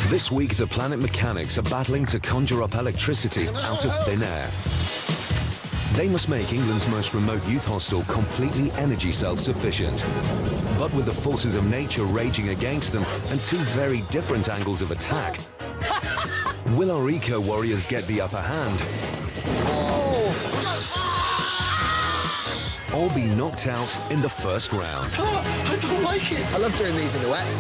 This week, the planet mechanics are battling to conjure up electricity out of thin air. They must make England's most remote youth hostel completely energy self-sufficient. But with the forces of nature raging against them and two very different angles of attack, will our eco-warriors get the upper hand? Or be knocked out in the first round? Oh, I don't like it. I love doing these in the wet.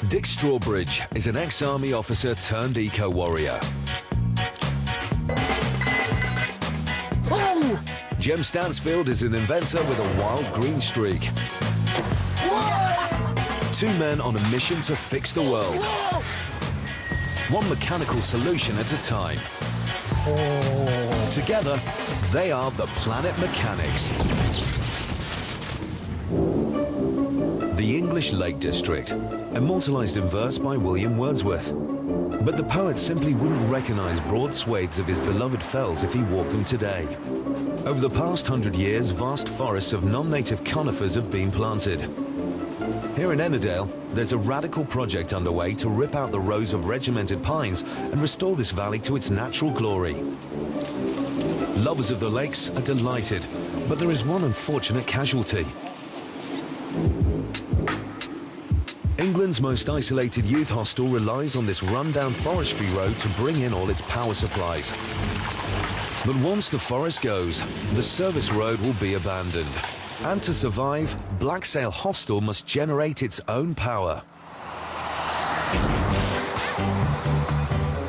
Dick Strawbridge is an ex-army officer turned eco-warrior. Oh! Jem Stansfield is an inventor with a wild green streak. Whoa! Two men on a mission to fix the world. Whoa! One mechanical solution at a time. Oh. Together, they are the Planet Mechanics. The English Lake District, immortalized in verse by William Wordsworth. But the poet simply wouldn't recognize broad swathes of his beloved fells if he walked them today. Over the past 100 years, vast forests of non-native conifers have been planted. Here in Ennerdale, there's a radical project underway to rip out the rows of regimented pines and restore this valley to its natural glory. Lovers of the lakes are delighted, but there is one unfortunate casualty. England's most isolated youth hostel relies on this run-down forestry road to bring in all its power supplies. But once the forest goes, the service road will be abandoned. And to survive, Blacksail Hostel must generate its own power.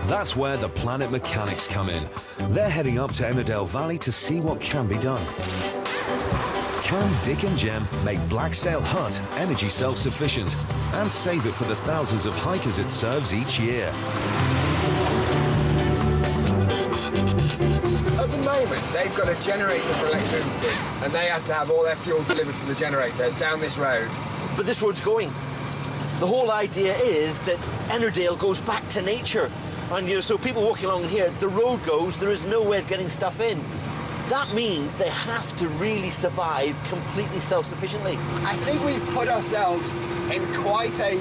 That's where the Planet Mechanics come in. They're heading up to Ennerdale Valley to see what can be done. Can Dick and Jem make Blacksail Hut energy self-sufficient and save it for the thousands of hikers it serves each year? At the moment, they've got a generator for electricity, and they have to have all their fuel delivered from the generator down this road. But this road's going. The whole idea is that Ennerdale goes back to nature. And, you know, so people walking along here, the road goes, there is no way of getting stuff in. That means they have to really survive completely self-sufficiently. I think we've put ourselves in quite a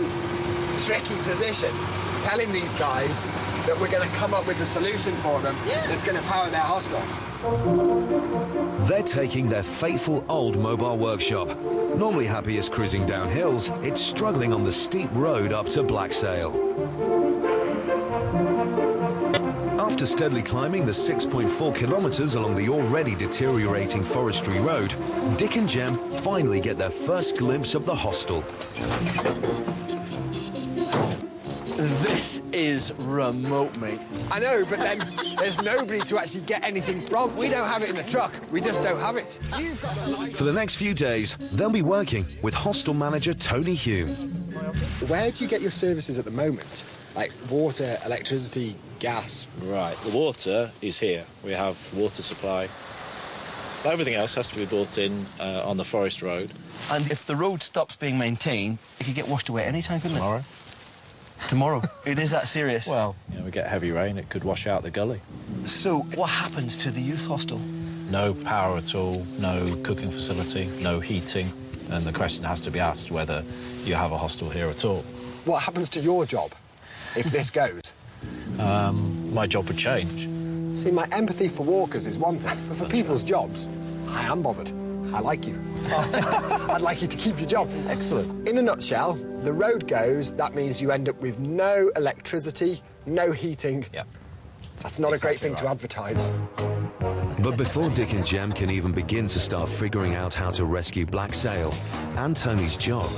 tricky position, telling these guys that we're going to come up with a solution for them that's going to power their hostel. They're taking their fateful old mobile workshop. Normally happiest cruising down hills, it's struggling on the steep road up to Blacksail. After steadily climbing the 6.4 kilometers along the already deteriorating forestry road, Dick and Jem finally get their first glimpse of the hostel. This is remote, mate. I know, but then there's nobody to actually get anything from. We don't have it in the truck. We just don't have it. For the next few days, they'll be working with hostel manager Tony Hume. Where do you get your services at the moment? Like water, electricity, gas? Right, the water is here. We have water supply. But everything else has to be brought in on the forest road. And if the road stops being maintained, it could get washed away any time, couldn't it? Tomorrow. Tomorrow? It is that serious? Well, you know, we get heavy rain, it could wash out the gully. So what happens to the youth hostel? No power at all, no cooking facility, no heating, and the question has to be asked whether you have a hostel here at all. What happens to your job if this goes? My job would change. See, my empathy for walkers is one thing, but for people's jobs, I am bothered. I like you. I'd like you to keep your job. Excellent. In a nutshell, the road goes, that means you end up with no electricity, no heating. Yeah. That's not a great thing to advertise. But before Dick and Jem can even begin to start figuring out how to rescue Blacksail and Tony's job,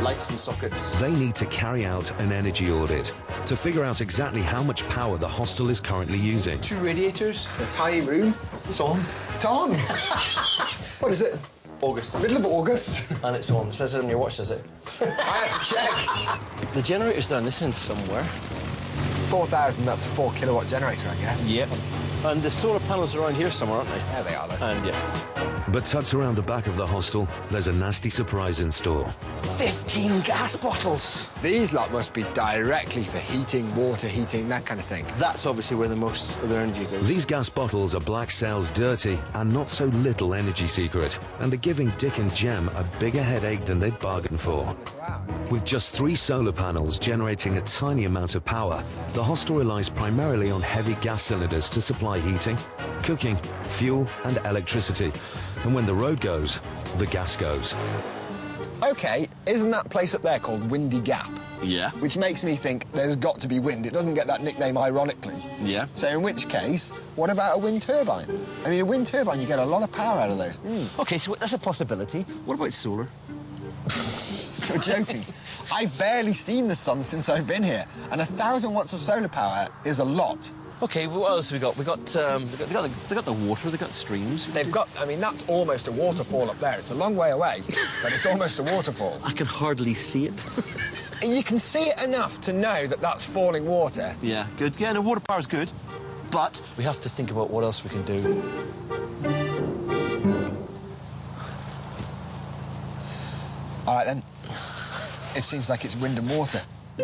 Lights and sockets. they need to carry out an energy audit to figure out exactly how much power the hostel is currently using. 2 radiators. A tiny room. It's on. It's on. What is it? August. Middle of August. And it's on. It says it on your watch, does it? I have to check. The generator's down this end somewhere. 4,000, that's a 4 kilowatt generator, I guess. Yep. And the solar panels are around here somewhere, aren't they? There they are, though. And yeah. But tucked around the back of the hostel, there's a nasty surprise in store. 15 gas bottles! These lot must be directly for heating, water heating, that kind of thing. That's obviously where the most of their energy goes. These gas bottles are Black Sail's dirty and not so little energy secret, and are giving Dick and Jem a bigger headache than they'd bargained for. With just 3 solar panels generating a tiny amount of power, the hostel relies primarily on heavy gas cylinders to supply heating, cooking, fuel and electricity. And when the road goes, the gas goes. OK, isn't that place up there called Windy Gap? Yeah. Which makes me think there's got to be wind. It doesn't get that nickname ironically. Yeah. So in which case, what about a wind turbine? I mean, a wind turbine, you get a lot of power out of those. OK, so that's a possibility. What about solar? You're joking. I've barely seen the sun since I've been here, and 1,000 watts of solar power is a lot. OK, well, what else have we got? They got the water, they've got streams. They've got, I mean, that's almost a waterfall up there. It's a long way away, but it's almost a waterfall. I can hardly see it. You can see it enough to know that that's falling water. Yeah, good. Yeah, no, water power's good. But we have to think about what else we can do. All right, then. It seems like it's wind and water.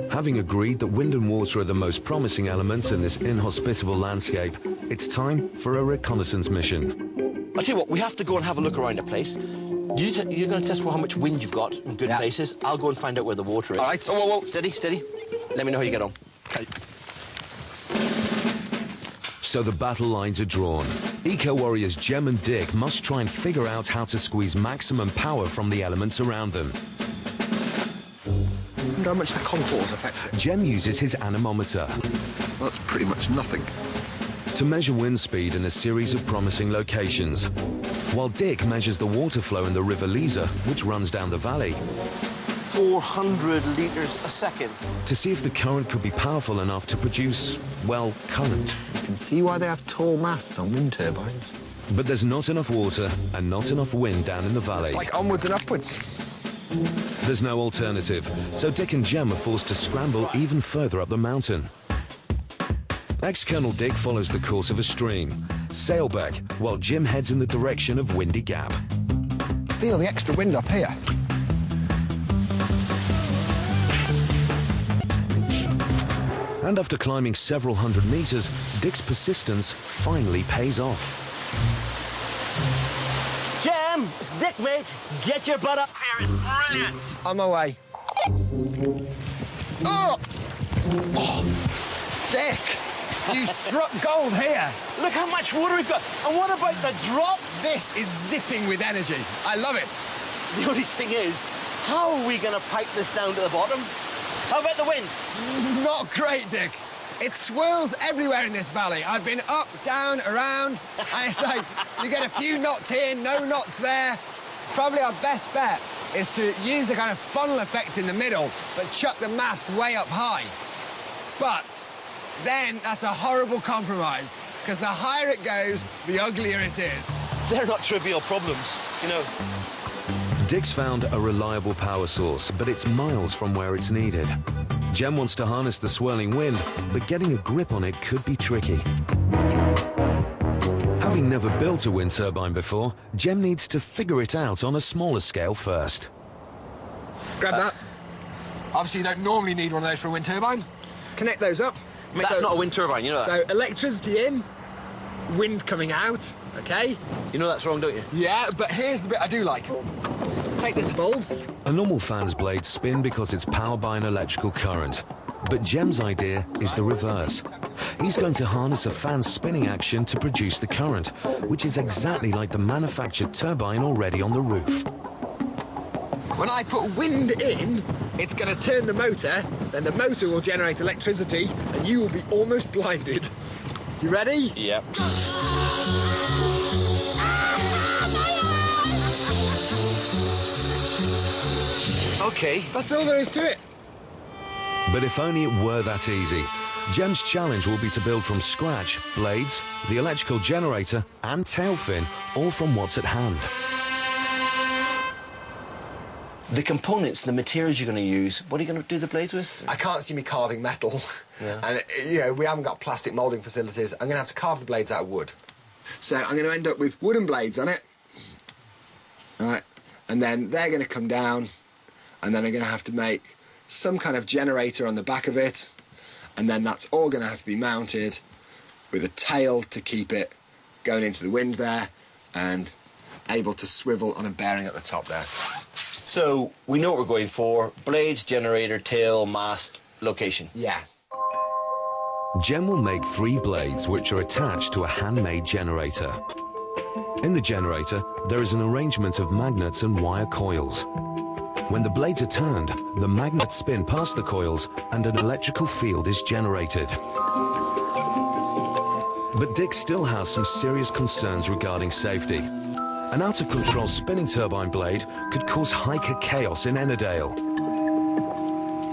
Having agreed that wind and water are the most promising elements in this inhospitable landscape, it's time for a reconnaissance mission. I'll tell you what, we have to go and have a look around the place. You're going to test for how much wind you've got in good places. I'll go and find out where the water is. All right. Whoa, whoa, whoa. Steady, steady. Let me know how you get on. OK. So the battle lines are drawn. Eco-warriors Jem and Dick must try and figure out how to squeeze maximum power from the elements around them. I wonder how much the contours affect it. Jem uses his anemometer Well, that's pretty much nothing. to measure wind speed in a series of promising locations, while Dick measures the water flow in the River Lisa, which runs down the valley, 400 litres a second. to see if the current could be powerful enough to produce, well, current. You can see why they have tall masts on wind turbines. But there's not enough water and not enough wind down in the valley. It's like onwards and upwards. There's no alternative, so Dick and Jem are forced to scramble even further up the mountain. Ex-Colonel Dick follows the course of a stream, sailback, while Jim heads in the direction of Windy Gap. Feel the extra wind up here. And after climbing several hundred meters, Dick's persistence finally pays off. Jem, it's Dick, mate. Get your butt up here. It's brilliant. On my way. Oh! Dick! You struck gold here. Look how much water we've got. And what about the drop? This is zipping with energy. I love it. The only thing is, how are we going to pipe this down to the bottom? How about the wind? Not great, Dick. It swirls everywhere in this valley. I've been up, down, around, and it's like you get a few knots here, no knots there. Probably our best bet is to use a kind of funnel effect in the middle, but chuck the mast way up high. But then that's a horrible compromise, because the higher it goes, the uglier it is. They're not trivial problems, you know. Dick's found a reliable power source, but it's miles from where it's needed. Jem wants to harness the swirling wind, but getting a grip on it could be tricky. Having never built a wind turbine before, Jem needs to figure it out on a smaller scale first. Grab that. Obviously, you don't normally need one of those for a wind turbine. Connect those up. That's not a wind turbine, you know that? So electricity in, wind coming out, OK? You know that's wrong, don't you? Yeah, but here's the bit I do like. Take this bulb. A normal fan's blades spin because it's powered by an electrical current. But Jem's idea is the reverse. He's going to harness a fan's spinning action to produce the current, which is exactly like the manufactured turbine already on the roof. When I put wind in, it's going to turn the motor, then the motor will generate electricity, and you will be almost blinded. You ready? Yep. OK. That's all there is to it. But if only it were that easy. Jem's challenge will be to build from scratch blades, the electrical generator and tail fin, all from what's at hand. The components, the materials you're going to use, what are you going to do the blades with? I can't see me carving metal. Yeah. And, you know, we haven't got plastic moulding facilities. I'm going to have to carve the blades out of wood. So I'm going to end up with wooden blades on it. All right. And then they're going to come down. And then I'm going to have to make some kind of generator on the back of it. And then that's all going to have to be mounted with a tail to keep it going into the wind there and able to swivel on a bearing at the top there. So we know what we're going for. Blades, generator, tail, mast, location. Yeah. Jem will make 3 blades which are attached to a handmade generator. In the generator, there is an arrangement of magnets and wire coils. When the blades are turned, the magnets spin past the coils and an electrical field is generated. But Dick still has some serious concerns regarding safety. An out-of-control spinning turbine blade could cause hiker chaos in Ennerdale.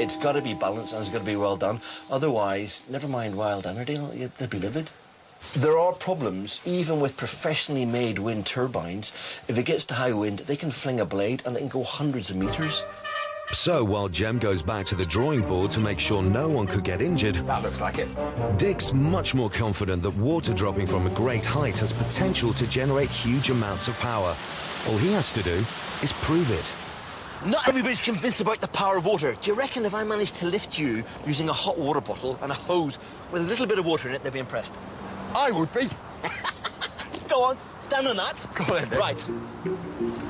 It's got to be balanced and it's got to be well done. Otherwise, never mind Wild Ennerdale, they'd be livid. There are problems, even with professionally made wind turbines. If it gets to high wind, they can fling a blade and they can go hundreds of metres. So while Jem goes back to the drawing board to make sure no one could get injured, That looks like it. Dick's much more confident that water dropping from a great height has potential to generate huge amounts of power. All he has to do is prove it. Not everybody's convinced about the power of water. Do you reckon if I managed to lift you using a hot water bottle and a hose with a little bit of water in it, they'd be impressed? I would be. Go on, stand on that. Go on then. Right.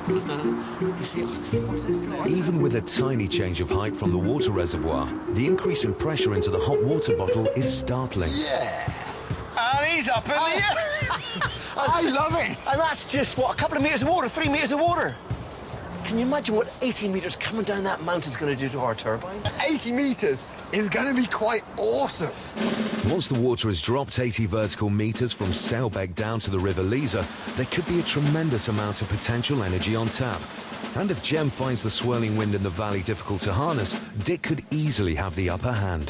You see, what is this? Even with a tiny change of height from the water reservoir, the increase in pressure into the hot water bottle is startling. Yeah. And he's up in the air. I love it. And that's just, what, a couple of metres of water, 3 metres of water. Can you imagine what 80 metres coming down that mountain's going to do to our turbine? 80 metres is going to be quite awesome. Once the water has dropped 80 vertical meters from Sailbeck down to the River Leaser, there could be a tremendous amount of potential energy on tap. And if Jem finds the swirling wind in the valley difficult to harness, Dick could easily have the upper hand.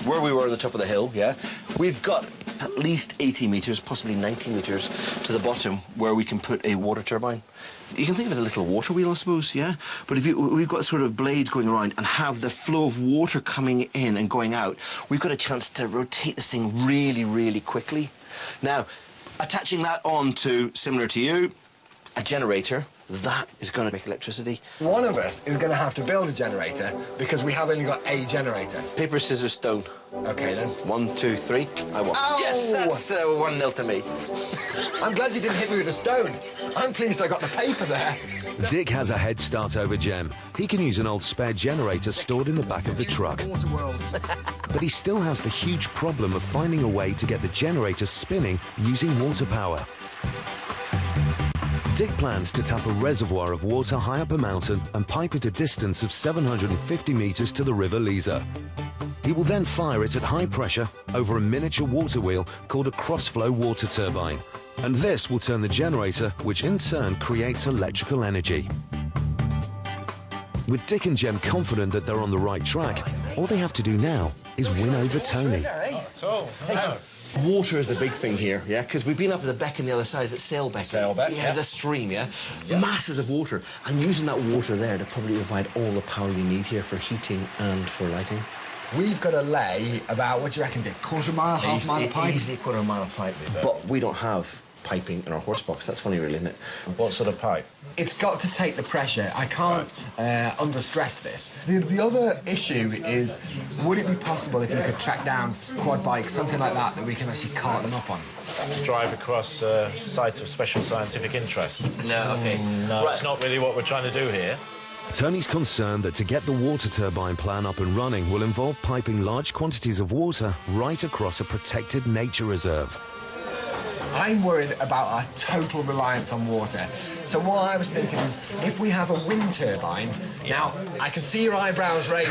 Where we were on the top of the hill, yeah, we've got at least 80 metres, possibly 90 metres to the bottom where we can put a water turbine. You can think of it as a little water wheel, I suppose, yeah? But if we've got sort of blades going around and have the flow of water coming in and going out, we've got a chance to rotate this thing really, really quickly. Now, attaching that on to, similar to you, a generator, that is going to make electricity. One of us is going to have to build a generator because we have only got a generator. Paper, scissors, stone. OK, then. 1, 2, 3. I won. Ow! Yes, that's 1-0 to me. I'm glad you didn't hit me with a stone. I'm pleased I got the paper there. Dick has a head start over Jem. He can use an old spare generator stored in the back of the truck. Water world. But he still has the huge problem of finding a way to get the generator spinning using water power. Dick plans to tap a reservoir of water high up a mountain and pipe it a distance of 750 meters to the River Leaser. He will then fire it at high pressure over a miniature water wheel called a cross-flow water turbine. And this will turn the generator, which in turn creates electrical energy. With Dick and Jem confident that they're on the right track, all they have to do now is win over Tony. Water is the big thing here, yeah? Because we've been up at the beck on the other side. It's Sailbeck. Sailbeck, yeah. The stream, yeah? Masses of water. And using that water there to probably provide all the power you need here for heating and for lighting. We've got to lay about, what do you reckon, Dick? Quarter mile, half mile of pipe? Easily a quarter mile of pipe. But we don't have piping in our horse box. That's funny, really, isn't it? What sort of pipe? It's got to take the pressure. I can't understress this. The other issue is, would it be possible if you could track down quad bikes, something like that, that we can actually cart them up on? To drive across a site of special scientific interest? No, OK. No, It's not really what we're trying to do here. Tony's concerned that to get the water turbine plan up and running will involve piping large quantities of water right across a protected nature reserve. I'm worried about our total reliance on water. So what I was thinking is, if we have a wind turbine, now, I can see your eyebrows raised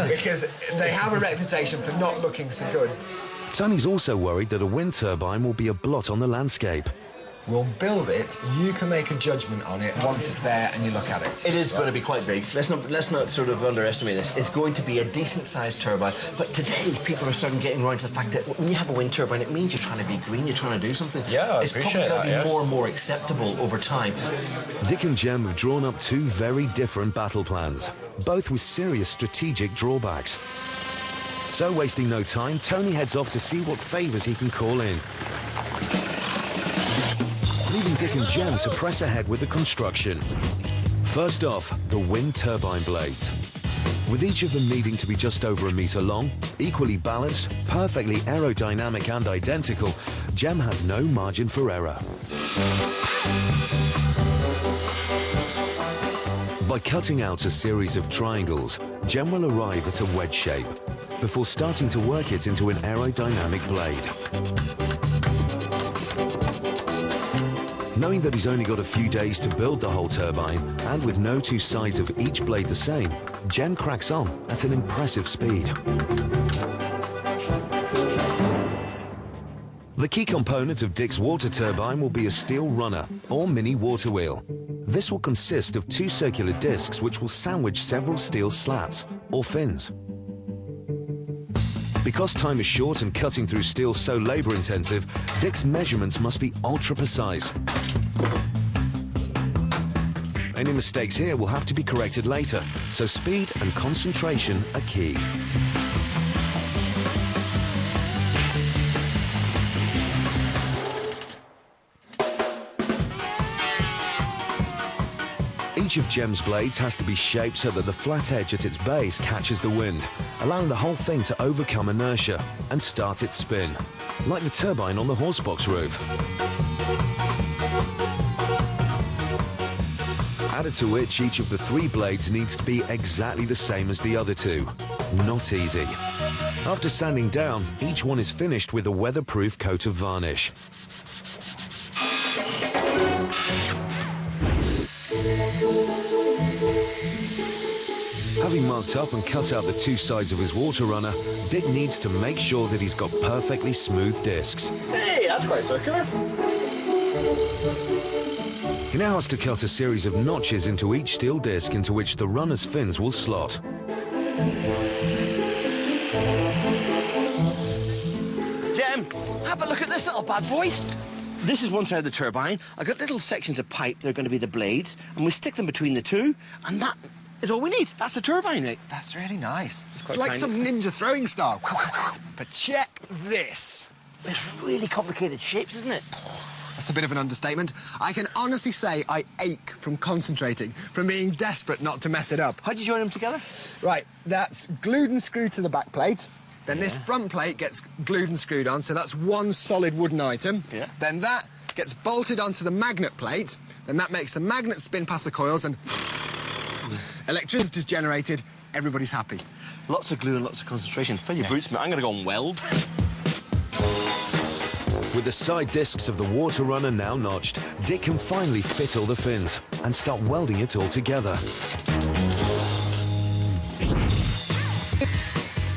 because they have a reputation for not looking so good. Tony's also worried that a wind turbine will be a blot on the landscape. We'll build it. You can make a judgment on it once it's there and you look at it. It is going to be quite big. Let's not sort of underestimate this. It's going to be a decent-sized turbine. But today, people are starting getting around to the fact that when you have a wind turbine, it means you're trying to be green, you're trying to do something. Yeah, I it's appreciate probably going to be that, more and more acceptable over time. Dick and Jem have drawn up two very different battle plans, both with serious strategic drawbacks. So, wasting no time, Tony heads off to see what favours he can call in, leaving Dick and Jem to press ahead with the construction. First off, the wind turbine blades. With each of them needing to be just over 1 metre long, equally balanced, perfectly aerodynamic and identical, Jem has no margin for error. By cutting out a series of triangles, Jem will arrive at a wedge shape before starting to work it into an aerodynamic blade. Knowing that he's only got a few days to build the whole turbine, and with no two sides of each blade the same, Jem cracks on at an impressive speed. The key component of Dick's water turbine will be a steel runner, or mini water wheel. This will consist of 2 circular discs which will sandwich several steel slats, or fins. Because time is short and cutting through steel so labour-intensive, Dick's measurements must be ultra-precise. Any mistakes here will have to be corrected later, so speed and concentration are key. Each of Jem's blades has to be shaped so that the flat edge at its base catches the wind, allowing the whole thing to overcome inertia and start its spin, like the turbine on the horsebox roof. Added to which, each of the 3 blades needs to be exactly the same as the other 2. Not easy. After sanding down, each one is finished with a weatherproof coat of varnish. Having marked up and cut out the 2 sides of his water runner, Dick needs to make sure that he's got perfectly smooth discs. Hey, that's quite circular. He now has to cut a series of notches into each steel disc into which the runner's fins will slot. Jem, have a look at this little bad boy. This is one side of the turbine. I've got little sections of pipe. They're going to be the blades, and we stick them between the 2, and that is all we need. That's the turbine, mate. That's really nice. It's quite like tiny. some ninja throwing style. But check this. It's really complicated shapes, isn't it? That's a bit of an understatement. I can honestly say I ache from concentrating, from being desperate not to mess it up. How'd you join them together? Right, that's glued and screwed to the back plate. Then this front plate gets glued and screwed on, so that's one solid wooden item. Yeah. Then that gets bolted onto the magnet plate. Then that makes the magnet spin past the coils and electricity is generated. Everybody's happy. Lots of glue and lots of concentration. Fill your boots, mate. I'm going to go and weld. With the side discs of the water runner now notched, Dick can finally fit all the fins and start welding it all together.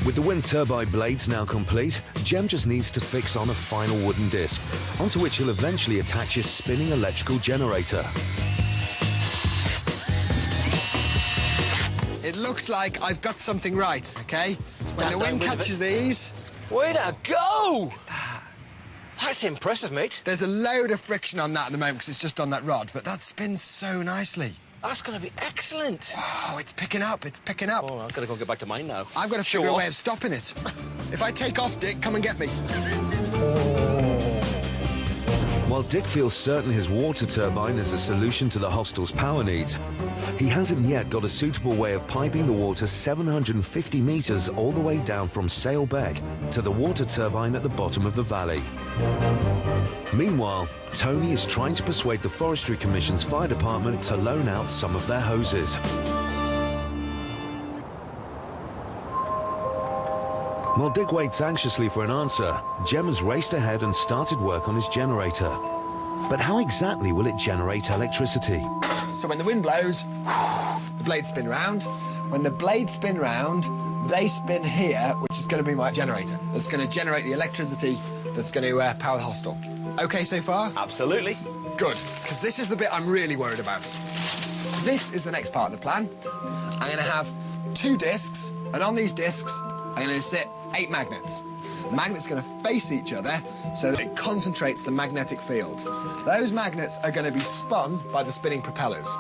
With the wind turbine blades now complete, Jem just needs to fix on a final wooden disc, onto which he'll eventually attach his spinning electrical generator. It looks like I've got something right, OK? When the wind catches these, Way to go! That's impressive, mate. there's a load of friction on that at the moment because it's just on that rod, but that spins so nicely. That's going to be excellent. Oh, it's picking up, it's picking up. Oh, I've got to go get back to mine now. I've got to Show figure a off. way of stopping it. If I take off, Dick, come and get me. While Dick feels certain his water turbine is a solution to the hostel's power needs, he hasn't yet got a suitable way of piping the water 750 metres all the way down from Sailbeck to the water turbine at the bottom of the valley. Meanwhile, Tony is trying to persuade the Forestry Commission's fire department to loan out some of their hoses. While Dick waits anxiously for an answer, Jem has raced ahead and started work on his generator. But how exactly will it generate electricity? So when the wind blows, the blades spin round. When the blades spin round, they spin here, which is going to be my generator. That's going to generate the electricity that's going to power the hostel. OK so far? Absolutely. Good, because this is the bit I'm really worried about. This is the next part of the plan. I'm going to have 2 discs, and on these discs, I'm going to sit 8 magnets. The magnets are going to face each other so that it concentrates the magnetic field. Those magnets are going to be spun by the spinning propellers.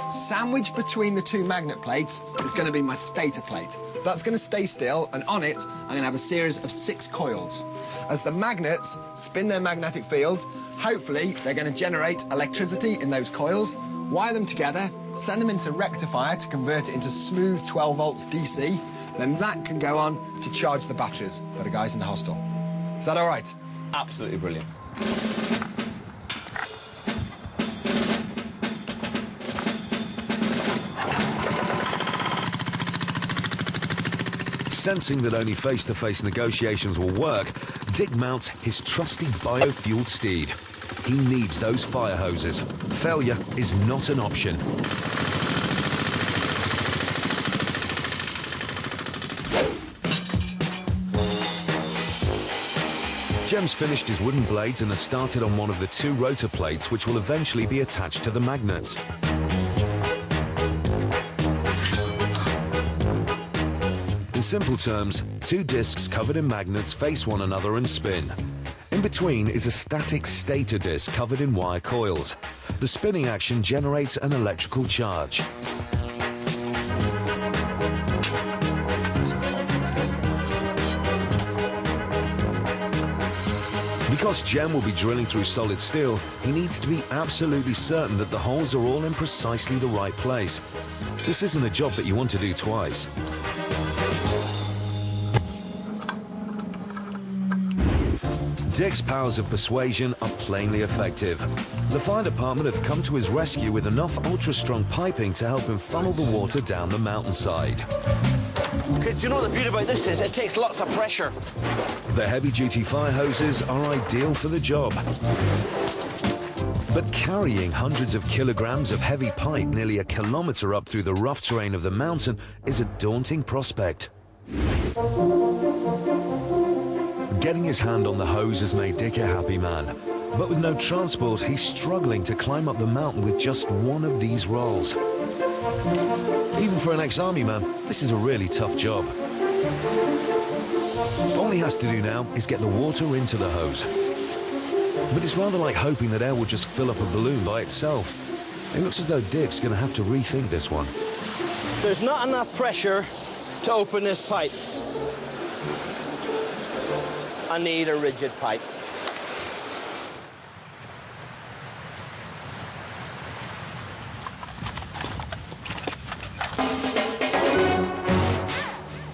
Sandwiched between the 2 magnet plates is going to be my stator plate. That's going to stay still, and on it, I'm going to have a series of 6 coils. As the magnets spin their magnetic field, hopefully they're going to generate electricity in those coils, wire them together, send them into rectifier to convert it into smooth 12 volts DC, then that can go on to charge the batteries for the guys in the hostel. Is that all right? Absolutely brilliant. Sensing that only face-to-face negotiations will work, Dick mounts his trusty biofueled steed. He needs those fire hoses. Failure is not an option. Jem's finished his wooden blades and has started on one of the 2 rotor plates which will eventually be attached to the magnets. In simple terms, 2 discs covered in magnets face one another and spin. In between is a static stator disc covered in wire coils. The spinning action generates an electrical charge. Because Jem will be drilling through solid steel, he needs to be absolutely certain that the holes are all in precisely the right place. This isn't a job that you want to do twice. Dick's powers of persuasion are plainly effective. The fire department have come to his rescue with enough ultra-strong piping to help him funnel the water down the mountainside. Okay, do you know what the beauty about this is? It takes lots of pressure. The heavy-duty fire hoses are ideal for the job. But carrying hundreds of kilograms of heavy pipe nearly a kilometre up through the rough terrain of the mountain is a daunting prospect. Getting his hand on the hose has made Dick a happy man. But with no transport, he's struggling to climb up the mountain with just one of these rolls. Even for an ex-army man, this is a really tough job. All he has to do now is get the water into the hose. But it's rather like hoping that air will just fill up a balloon by itself. It looks as though Dick's going to have to rethink this one. There's not enough pressure to open this pipe. I need a rigid pipe.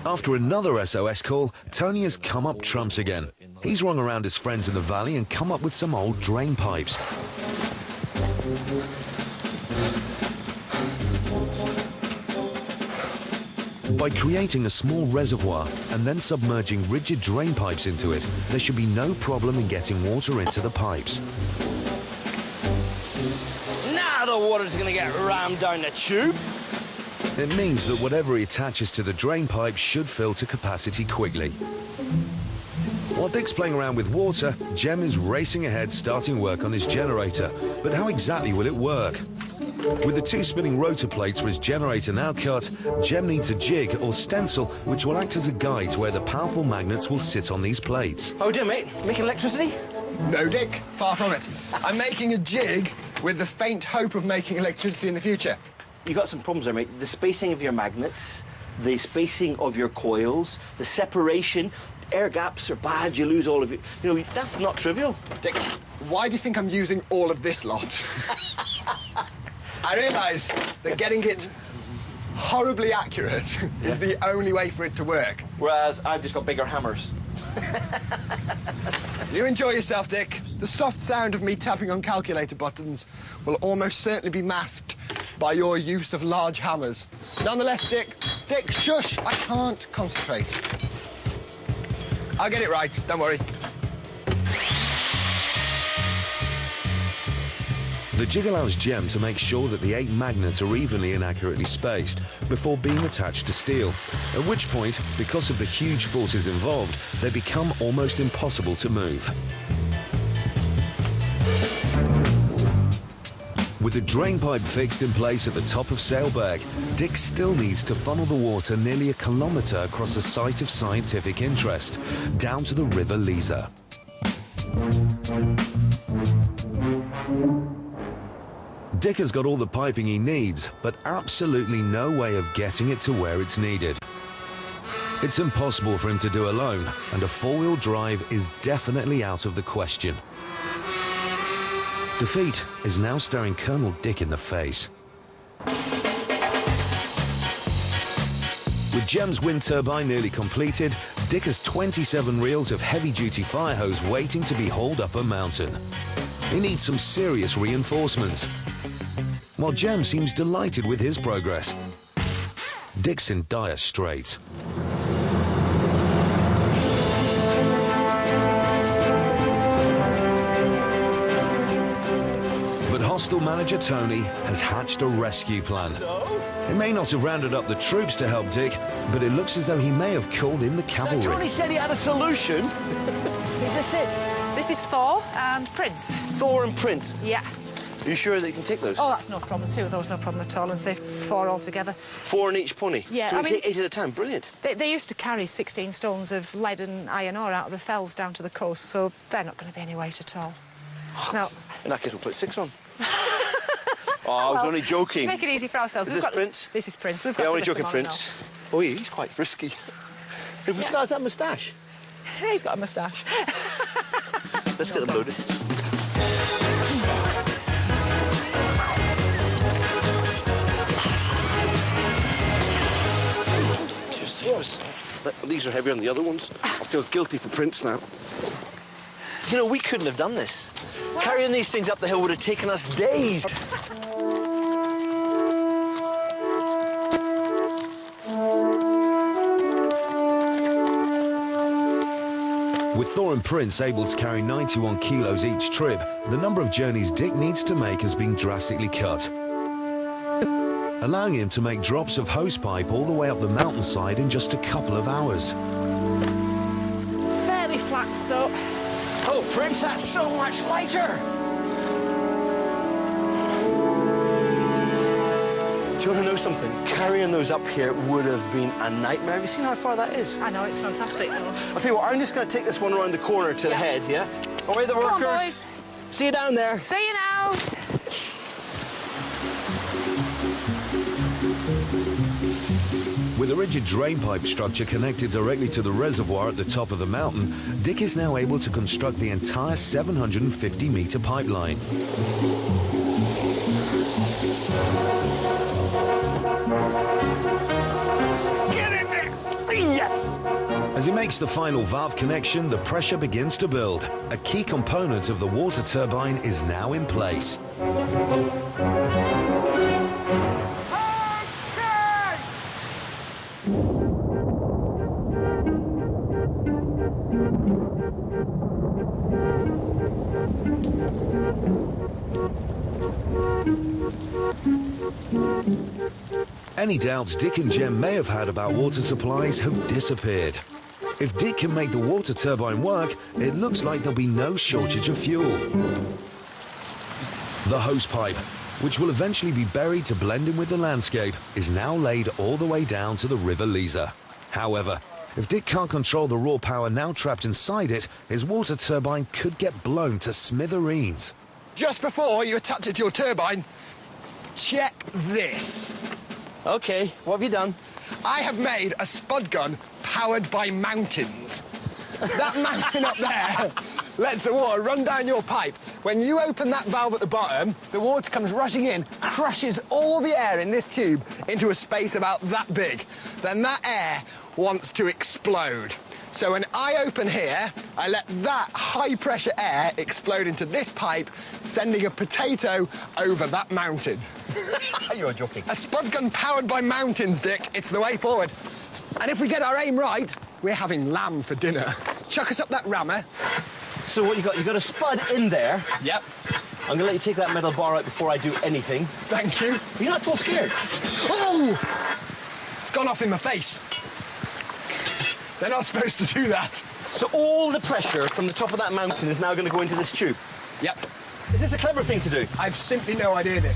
After another SOS call, Tony has come up trumps again. He's rung around his friends in the valley and come up with some old drain pipes. By creating a small reservoir and then submerging rigid drain pipes into it, there should be no problem in getting water into the pipes. Now the water's going to get rammed down the tube. It means that whatever he attaches to the drain pipe should fill to capacity quickly. While Dick's playing around with water, Jem is racing ahead, starting work on his generator. But how exactly will it work? With the 2 spinning rotor plates for his generator now cut, Jem needs a jig or stencil which will act as a guide to where the powerful magnets will sit on these plates. Oh dear, mate. Making electricity? No, Dick. Far from it. I'm making a jig with the faint hope of making electricity in the future. You got some problems there, mate. The spacing of your magnets, the spacing of your coils, the separation, air gaps are bad, you lose all of it. You know, that's not trivial. Dick, why do you think I'm using all of this lot? I realise that getting it horribly accurate is the only way for it to work. Whereas I've just got bigger hammers. You enjoy yourself, Dick. The soft sound of me tapping on calculator buttons will almost certainly be masked by your use of large hammers. Nonetheless, Dick, shush, I can't concentrate. I'll get it right, don't worry. The jig allows Jem to make sure that the 8 magnets are evenly and accurately spaced before being attached to steel, at which point, because of the huge forces involved, they become almost impossible to move. With the drain pipe fixed in place at the top of Sailberg, Dick still needs to funnel the water nearly a kilometre across a site of scientific interest, down to the River Lisa. Dick has got all the piping he needs, but absolutely no way of getting it to where it's needed. It's impossible for him to do alone, and a 4-wheel drive is definitely out of the question. Defeat is now staring Colonel Dick in the face. With Jem's wind turbine nearly completed, Dick has 27 reels of heavy-duty fire hose waiting to be hauled up a mountain. He needs some serious reinforcements. While Jem seems delighted with his progress, Dick's in dire straits. But hostile manager Tony has hatched a rescue plan. He may not have rounded up the troops to help Dick, but it looks as though he may have called in the cavalry. Tony said he had a solution. Is this it? This is Thor and Prince. Thor and Prince? Yeah. Are you sure that you can take those? Oh, that's no problem. 2 of those, no problem at all, and say 4 altogether. 4 in each pony? Yeah, so I we mean, take 8 at a time. Brilliant. They used to carry 16 stones of lead and iron ore out of the fells down to the coast, so they're not going to be any weight at all. No. In that case, we'll put 6 on. I was only joking. Make it easy for ourselves. Is this Prince? This is Prince. We've got Yeah, to only lift joking, them on Prince. Oh, yeah, he's quite frisky. Hey, what's got that moustache? He's got a moustache. Let's get them loaded. These are heavier than the other ones. I feel guilty for Prince now. You know, we couldn't have done this. What? Carrying these things up the hill would have taken us days. With Thor and Prince able to carry 91 kilos each trip, the number of journeys Dick needs to make has been drastically cut, allowing him to make drops of hosepipe all the way up the mountainside in just a couple of hours. It's fairly flat, so... Oh, Prince, that's so much lighter! Do you want to know something? Carrying those up here would have been a nightmare. Have you seen how far that is? I know, it's fantastic. I'll tell you what, I'm just going to take this one around the corner to the head, yeah? Away the workers. Come on, boys. See you down there. See you now. With a rigid drain pipe structure connected directly to the reservoir at the top of the mountain, Dick is now able to construct the entire 750-metre pipeline. Get in there! Yes! As he makes the final valve connection, the pressure begins to build. A key component of the water turbine is now in place. Any doubts Dick and Jem may have had about water supplies have disappeared. If Dick can make the water turbine work, it looks like there'll be no shortage of fuel. The hosepipe, which will eventually be buried to blend in with the landscape, is now laid all the way down to the River Lisa. However, if Dick can't control the raw power now trapped inside it, his water turbine could get blown to smithereens. Just before you attach it to your turbine, check this. OK, what have you done? I have made a spud gun powered by mountains. That mountain up there lets the water run down your pipe. When you open that valve at the bottom, the water comes rushing in, crushes all the air in this tube into a space about that big. Then that air wants to explode. So when I open here, I let that high-pressure air explode into this pipe, sending a potato over that mountain. You're joking. A spud gun powered by mountains, Dick. It's the way forward. And if we get our aim right, we're having lamb for dinner. Chuck us up that rammer. So what you got? You got a spud in there. Yep. I'm going to let you take that metal bar out before I do anything. Thank you. You're not at all scared. Oh! It's gone off in my face. They're not supposed to do that. So all the pressure from the top of that mountain is now going to go into this tube. Yep. Is this a clever thing to do? I've simply no idea, Dick.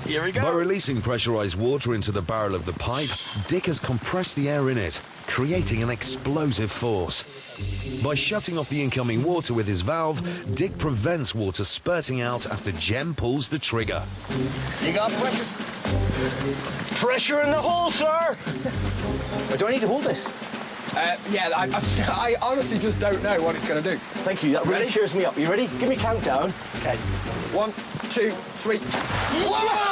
Here we go. By releasing pressurized water into the barrel of the pipe, Dick has compressed the air in it, creating an explosive force. By shutting off the incoming water with his valve, Dick prevents water spurting out after Jem pulls the trigger. You got pressure. Pressure in the hole, sir! Wait, do I need to hold this? Yeah, I honestly just don't know what it's going to do. Thank you, that really Ready? cheers me up. You ready? Give me a countdown. Okay. 1, 2, 3. Whoa!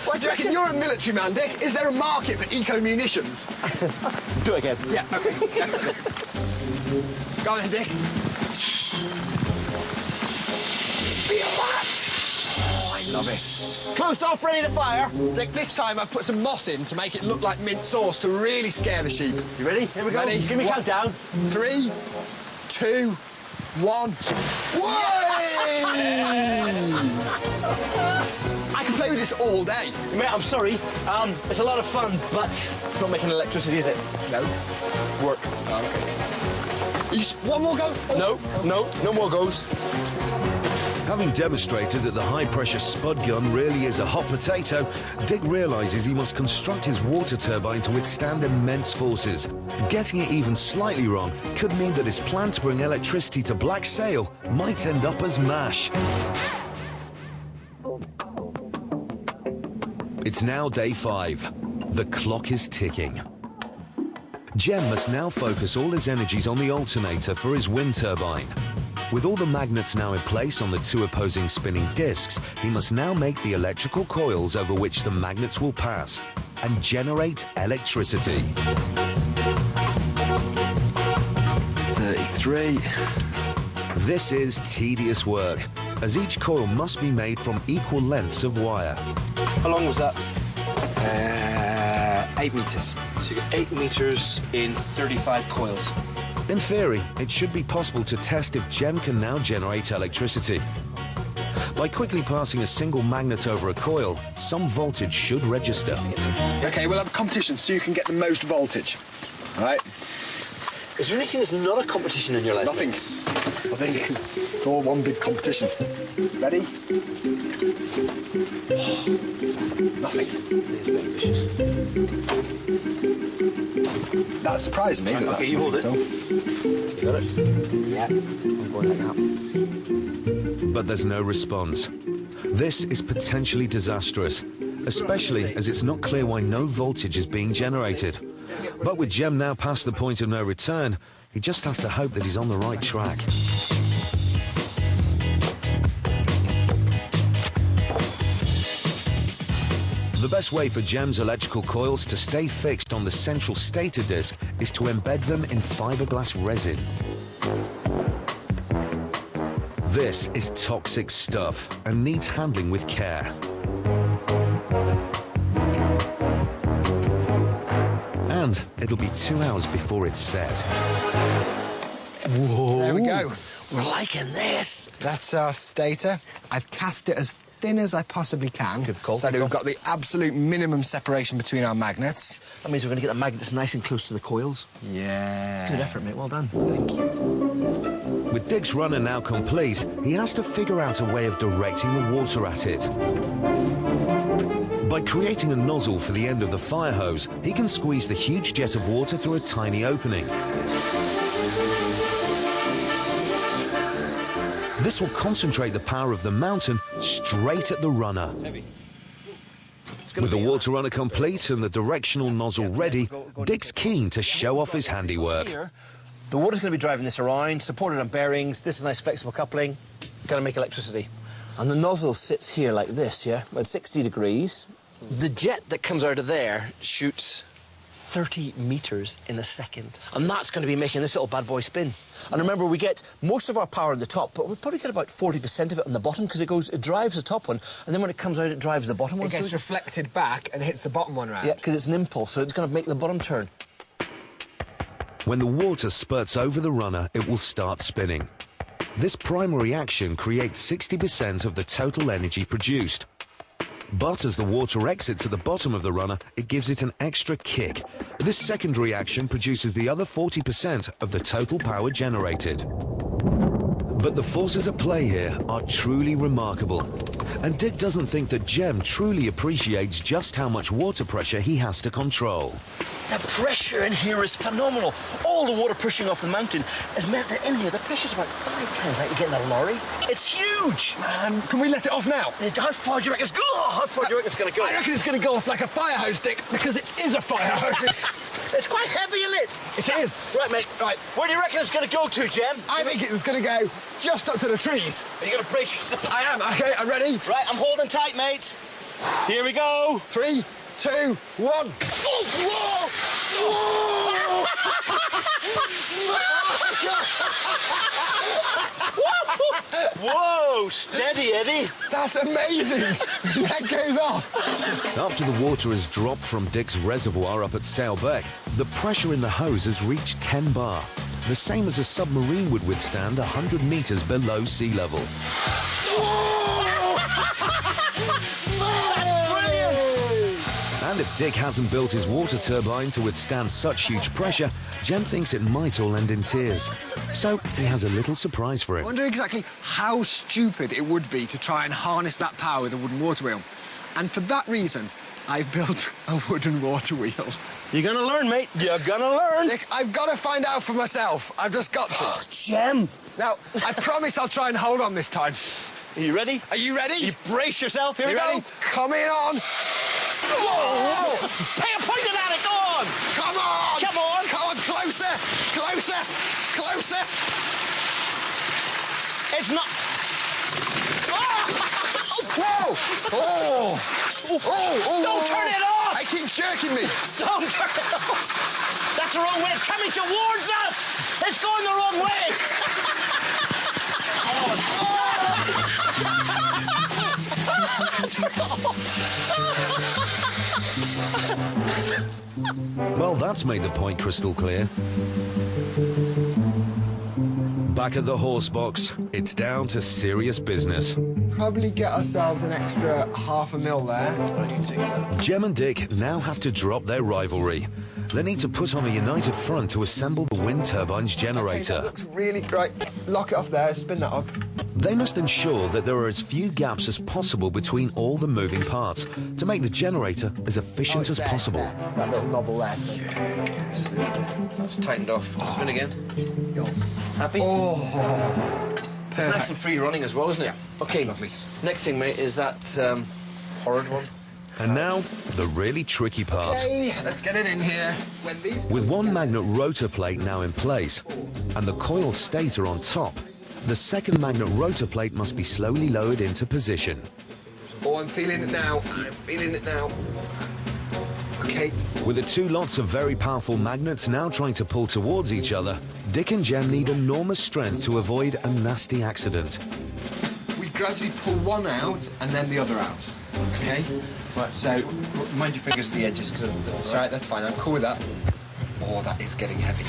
What do you reckon? You're a military man, Dick. Is there a market for eco-munitions? Do it again. Yeah, okay. Go on then, Dick. Feel that? Oh, I love it. Closed off, ready to fire. Dick, this time I've put some moss in to make it look like mint sauce to really scare the sheep. You ready? Here we go. Ready? Give me a One, countdown. 3, 2, 1. I can play with this all day. Mate, I'm sorry. It's a lot of fun, but it's not making electricity, is it? No. Work. Oh, okay. One more go? No more goes. Having demonstrated that the high-pressure spud gun really is a hot potato, Dick realizes he must construct his water turbine to withstand immense forces. Getting it even slightly wrong could mean that his plan to bring electricity to Black Sail might end up as mash. It's now day 5. The clock is ticking. Jem must now focus all his energies on the alternator for his wind turbine. With all the magnets now in place on the 2 opposing spinning discs, he must now make the electrical coils over which the magnets will pass and generate electricity. 33. This is tedious work, as each coil must be made from equal lengths of wire. How long was that? 8 metres. So you get 8 meters in 35 coils. In theory, it should be possible to test if Jem can now generate electricity. By quickly passing a single magnet over a coil, some voltage should register. OK, we'll have a competition so you can get the most voltage. All right? Is there anything that's not a competition in your life? Nothing. I think it's all one big competition. Ready? Nothing. It's very ambitious. That surprised me. Right, That okay, that's you hold it. nothing You got it? Yeah. I'm going like that. But there's no response. This is potentially disastrous, especially as it's not clear why no voltage is being generated. But with Jem now past the point of no return, he just has to hope that he's on the right track. The best way for Jem's electrical coils to stay fixed on the central stator disc is to embed them in fiberglass resin. This is toxic stuff and needs handling with care. And it'll be 2 hours before it's set. Whoa. There we go. We're liking this. That's our stator. I've cast it as thin as I possibly can. Good call, So good that we've call. got the absolute minimum separation between our magnets. That means we're going to get the magnets nice and close to the coils. Yeah. Good effort, mate. Well done. Thank you. With Dick's runner now complete, he has to figure out a way of directing the water at it. By creating a nozzle for the end of the fire hose, he can squeeze the huge jet of water through a tiny opening. This will concentrate the power of the mountain straight at the runner. With the water runner complete and the directional nozzle ready, Dick's keen to show off his handiwork. The water's going to be driving this around, supported on bearings. This is nice flexible coupling. Going to make electricity. And the nozzle sits here like this, yeah, at 60 degrees. The jet that comes out of there shoots 30 meters in a second. And that's going to be making this little bad boy spin. And remember, we get most of our power on the top, but we probably get about 40% of it on the bottom because it drives the top one, and then when it comes out, it drives the bottom one. It gets So reflected back and hits the bottom one round. yeah, because it's an impulse, so it's going to make the bottom turn. When the water spurts over the runner, it will start spinning. This primary action creates 60% of the total energy produced. But as the water exits at the bottom of the runner, it gives it an extra kick. This secondary action produces the other 40% of the total power generated. But the forces at play here are truly remarkable. And Dick doesn't think that Jem truly appreciates just how much water pressure he has to control. The pressure in here is phenomenal. All the water pushing off the mountain has meant that in here the pressure's about 5 times like you get in a lorry. It's huge. Man, can we let it off now? How far do you reckon it's going? How far do you reckon it's going to go? I reckon it's going to go off like a fire hose, Dick, because it is a fire hose. It's quite heavy, isn't it? It is. Right, mate. Right. Where do you reckon it's going to go to, Jem? I think it's going to go just up to the trees. Are you going to brace yourself? I am. OK, I'm ready. Right, I'm holding tight, mate. Here we go. 3, 2, 1. Oh, whoa! Whoa, steady, Eddie. That's amazing. That goes off. After the water is dropped from Dick's reservoir up at Sailbeck, the pressure in the hose has reached 10 bar, the same as a submarine would withstand 100 meters below sea level. And if Dick hasn't built his water turbine to withstand such huge pressure, Jem thinks it might all end in tears. So he has a little surprise for I him. wonder exactly how stupid it would be to try and harness that power with a wooden water wheel. And for that reason, I've built a wooden water wheel. You're going to learn, mate. You're going to learn. Dick, I've got to find out for myself. I've just got to. Jem. Now, I promise I'll try and hold on this time. Are you ready? Are you ready? You brace yourself. Here we go. Ready? Coming on. Whoa! Pay a point at it. Go on. Come on. Come on. Come on, closer. Closer. Closer. It's not... Whoa. Oh. Oh. Don't turn it off. It keeps jerking me. Don't turn it off. That's the wrong way. It's coming towards us. It's going the wrong way. Well, that's made the point crystal clear. Back at the horse box, it's down to serious business. Probably get ourselves an extra $500,000 there. Jem and Dick now have to drop their rivalry. They need to put on a united front to assemble the wind turbine's generator. Okay, that looks really great. Lock it off there, spin that up. They must ensure that there are as few gaps as possible between all the moving parts to make the generator as efficient as possible. It's that little knobble there. That's tightened off. Spin again. Happy? Oh, It's nice and free running as well, isn't it? Yeah, Okay. that's lovely. Next thing, mate, is that horrid one. And now, the really tricky part. Okay, let's get it in here. When these With one magnet rotor plate now in place and the coil stator on top, the second magnet rotor plate must be slowly lowered into position. Oh, I'm feeling it now. I'm feeling it now. Okay. With the two lots of very powerful magnets now trying to pull towards each other, Dick and Jem need enormous strength to avoid a nasty accident. We gradually pull one out and then the other out. Okay? Right. So, Mind your fingers at the edges, because... it's all right, that's fine. I'm cool with that. Oh, that is getting heavy.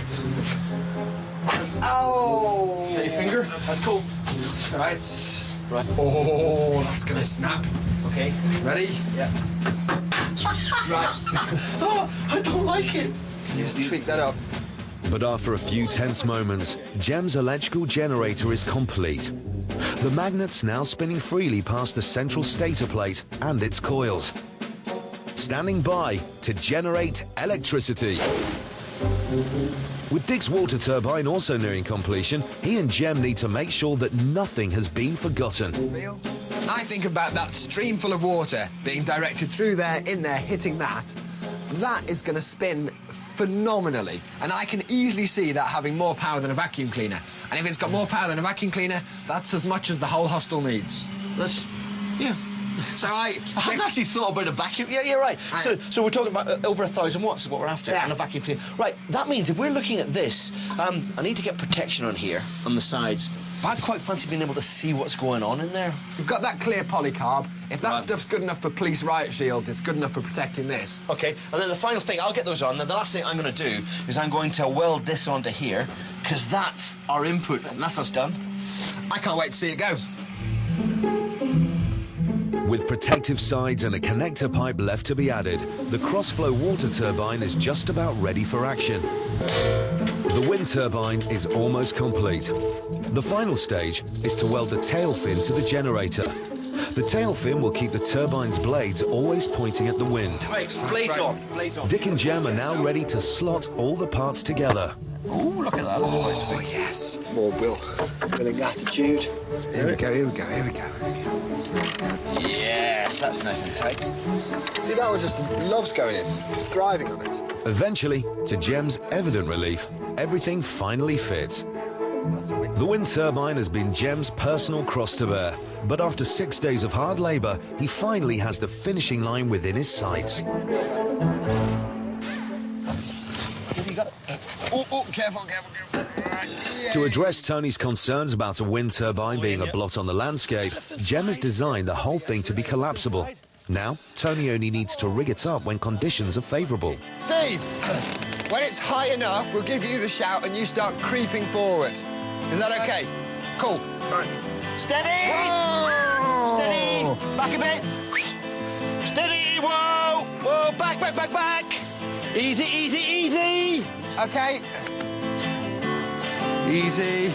Oh! Is that your finger? That's cool. All right. Right. Oh, that's gonna snap. Okay. Ready? Yeah. Right. Oh, I don't like it. Can you just tweak that up? But after a few tense moments, Jem's electrical generator is complete. The magnets now spinning freely past the central stator plate and its coils. Standing by to generate electricity. With Dick's water turbine also nearing completion, he and Jem need to make sure that nothing has been forgotten. I think about that stream full of water being directed through there, in there, hitting that. That is going to spin phenomenally. And I can easily see that having more power than a vacuum cleaner. And if it's got more power than a vacuum cleaner, that's as much as the whole hostel needs. Yeah. So I hadn't actually thought about a vacuum. Yeah, you're right. So we're talking about over 1,000 watts is what we're after, Yeah. and a vacuum cleaner. Right, that means if we're looking at this, I need to get protection on here, on the sides. But I'd quite fancy being able to see what's going on in there. We've got that clear polycarb. If that Right. stuff's good enough for police riot shields, it's good enough for protecting this. Okay, and then the final thing, I'll get those on, then the last thing I'm going to do is I'm going to weld this onto here, because that's our input, and that's us done. I can't wait to see it go. With protective sides and a connector pipe left to be added, the cross-flow water turbine is just about ready for action. The wind turbine is almost complete. The final stage is to weld the tail fin to the generator. The tail fin will keep the turbine's blades always pointing at the wind. Right, blades on, blades on. Dick and Jem are now ready to slot all the parts together. Ooh, look at that. Oh, yes. More willing attitude. Here we go, here we go, here we go. Yes, that's nice and tight. See, that one just loves going in. It's thriving on it. Eventually, to Jem's evident relief, everything finally fits. The wind turbine has been Jem's personal cross to bear, but after 6 days of hard labour, he finally has the finishing line within his sights. You got it. Oh, careful, careful, careful. Right. Yeah. To address Tony's concerns about a wind turbine being a blot on the landscape, Jem has designed the whole thing to be collapsible. Now, Tony only needs to rig it up when conditions are favourable. Steve, when it's high enough, we'll give you the shout and you start creeping forward. Is that okay? Cool. Right. Steady! Whoa! Steady! Back a bit! Steady! Whoa! Whoa! Back, back, back, back! Easy, easy, easy! Okay. Easy.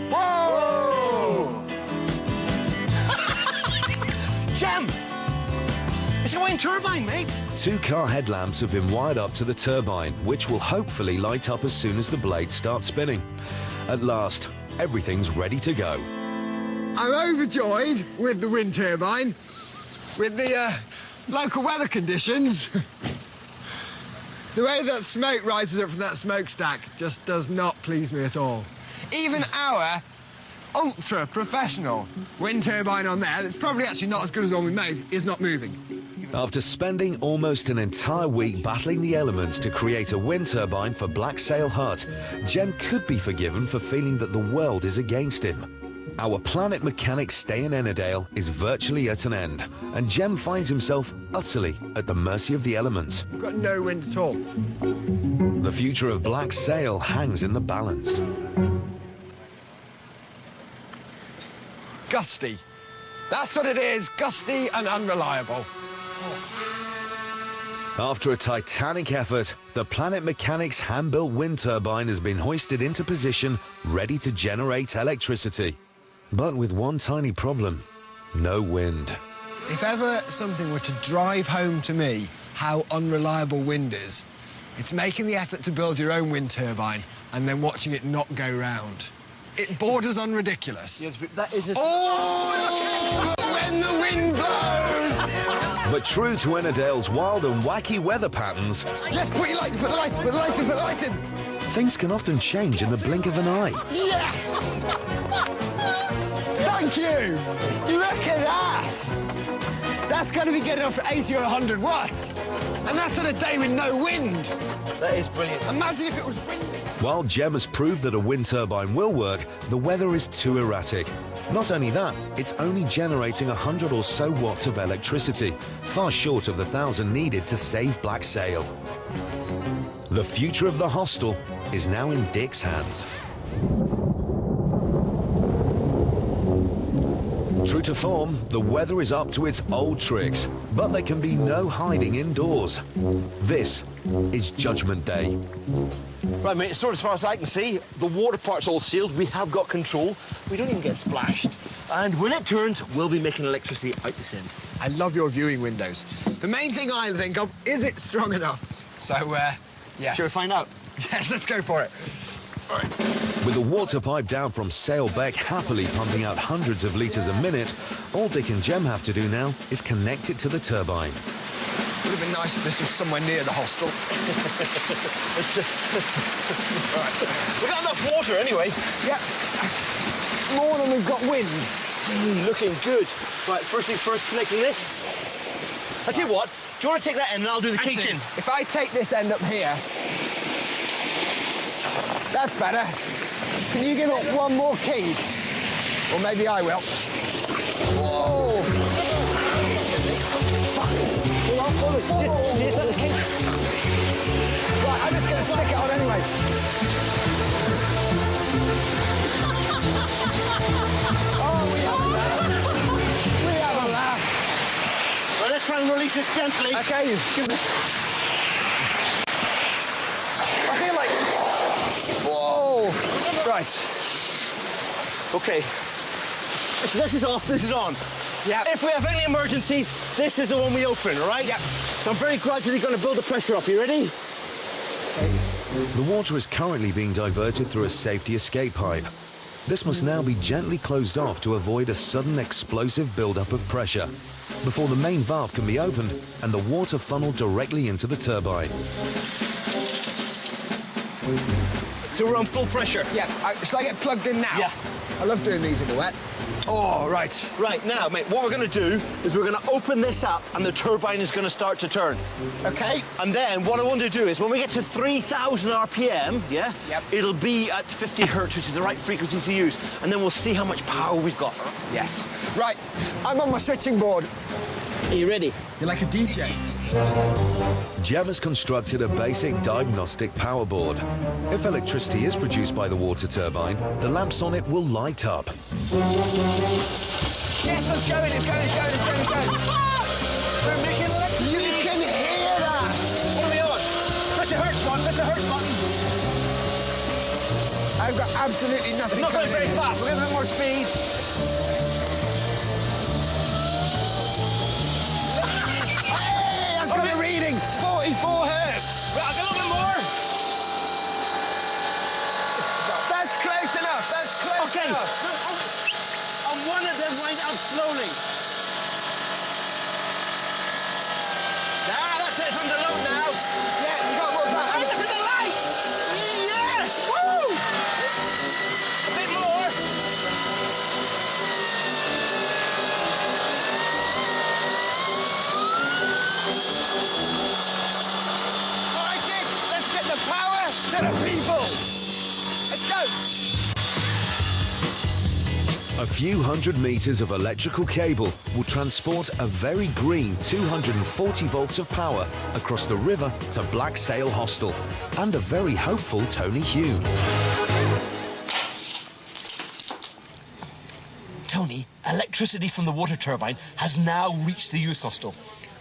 Whoa! Jem! It's a wind turbine, mate! 2 car headlamps have been wired up to the turbine, which will hopefully light up as soon as the blades start spinning. At last, everything's ready to go. I'm overjoyed with the wind turbine, with the local weather conditions. The way that smoke rises up from that smokestack just does not please me at all. Even our ultra-professional wind turbine on there, that's probably actually not as good as the one we made, is not moving. After spending almost an entire week battling the elements to create a wind turbine for Black Sail Hut, Jem could be forgiven for feeling that the world is against him. Our planet mechanic's stay in Ennerdale is virtually at an end, and Jem finds himself utterly at the mercy of the elements. We've got no wind at all. The future of Black Sail hangs in the balance. Gusty. That's what it is, gusty and unreliable. After a titanic effort, the Planet Mechanics hand-built wind turbine has been hoisted into position, ready to generate electricity. But with one tiny problem: no wind. If ever something were to drive home to me how unreliable wind is, it's making the effort to build your own wind turbine and then watching it not go round. It borders on ridiculous. That is a... Oh, when the wind blows! But true to Ennerdale's wild and wacky weather patterns, Let's put your light, put the light, put the light in, put the light in. things can often change in the blink of an eye. Yes! Thank you! You reckon that? That's going to be getting up for 80 or 100 watts. And that's on a day with no wind. That is brilliant. Imagine if it was windy. While Jem has proved that a wind turbine will work, the weather is too erratic. Not only that, it's only generating 100 or so watts of electricity, far short of the 1,000 needed to save Black Sail. The future of the hostel is now in Dick's hands. True to form, the weather is up to its old tricks, but there can be no hiding indoors. This is Judgment Day. Right, mate, so as far as I can see, the water part's all sealed. We have got control. We don't even get splashed. And when it turns, we'll be making electricity out this end. I love your viewing windows. The main thing I think of, is it strong enough? So, yes. Shall we find out? Yes, let's go for it. All right. With the water pipe down from Sailbeck happily pumping out hundreds of litres a minute, all Dick and Jem have to do now is connect it to the turbine. Would have been nice if this was somewhere near the hostel. Right. We've got enough water anyway. Yeah. More than we've got wind. Looking good. Right, first things first, connecting this. I tell you what, do you want to take that end and I'll do the Actually, kicking? if I take this end up here, that's better. Can you give it one more key? Or maybe I will. Whoa! Right, I'm just going to stick it on anyway. Oh, we have a laugh. We have a laugh. Right, let's try and release this gently. Okay, give me... I feel like... Whoa! Right. Okay. So this is off, this is on. Yeah. If we have any emergencies, this is the one we open, all right? Yep. So I'm very gradually going to build the pressure up. You ready? The water is currently being diverted through a safety escape pipe. This must now be gently closed off to avoid a sudden explosive buildup of pressure before the main valve can be opened and the water funneled directly into the turbine. So we're on full pressure. Yeah, shall I get plugged in now? Yeah. I love doing these in the wet. Oh, right. Right, now, mate, what we're going to do is we're going to open this up and the turbine is going to start to turn. Okay. And then what I want to do is when we get to 3,000 RPM, yeah, Yep. it'll be at 50 hertz, which is the right frequency to use. And then we'll see how much power we've got. Yes. Right, I'm on my switching board. Are you ready? You're like a DJ. Jem has constructed a basic diagnostic power board. If electricity is produced by the water turbine, the lamps on it will light up. Yes, it's going, it's going, it's going, it's going, it's going. We're making electricity. You can hear that. What are we on? Press the hertz button, press the hertz button. I've got absolutely nothing. It's not going coming very in. fast. We're going to have more speed. Hey, I've got a reading. 44 hertz. Right, I'll get a little bit more. That's close enough. That's close Okay. enough. I want it to wind up slowly. That's it. It's under load now. Yeah, you got more back. Hey, look at the light. Yes. Woo. A bit more. All right, Dick, let's get the power to the people. Let's go. A few hundred meters of electrical cable will transport a very green 240 volts of power across the river to Black Sail Hostel and a very hopeful Tony Hume. Tony, electricity from the water turbine has now reached the youth hostel.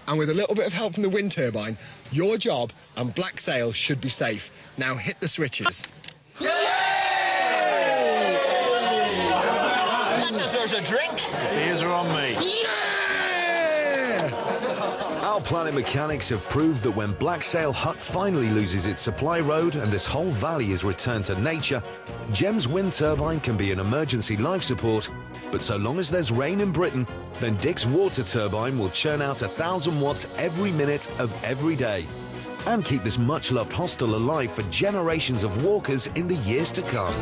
And with a little bit of help from the wind turbine, your job and Black Sail should be safe. Now hit the switches. That deserves a drink. Beers are on me. Yeah! Our Planet mechanics have proved that when Black Sail Hut finally loses its supply road and this whole valley is returned to nature, Jem's wind turbine can be an emergency life support, but so long as there's rain in Britain, then Dick's water turbine will churn out 1,000 watts every minute of every day and keep this much-loved hostel alive for generations of walkers in the years to come.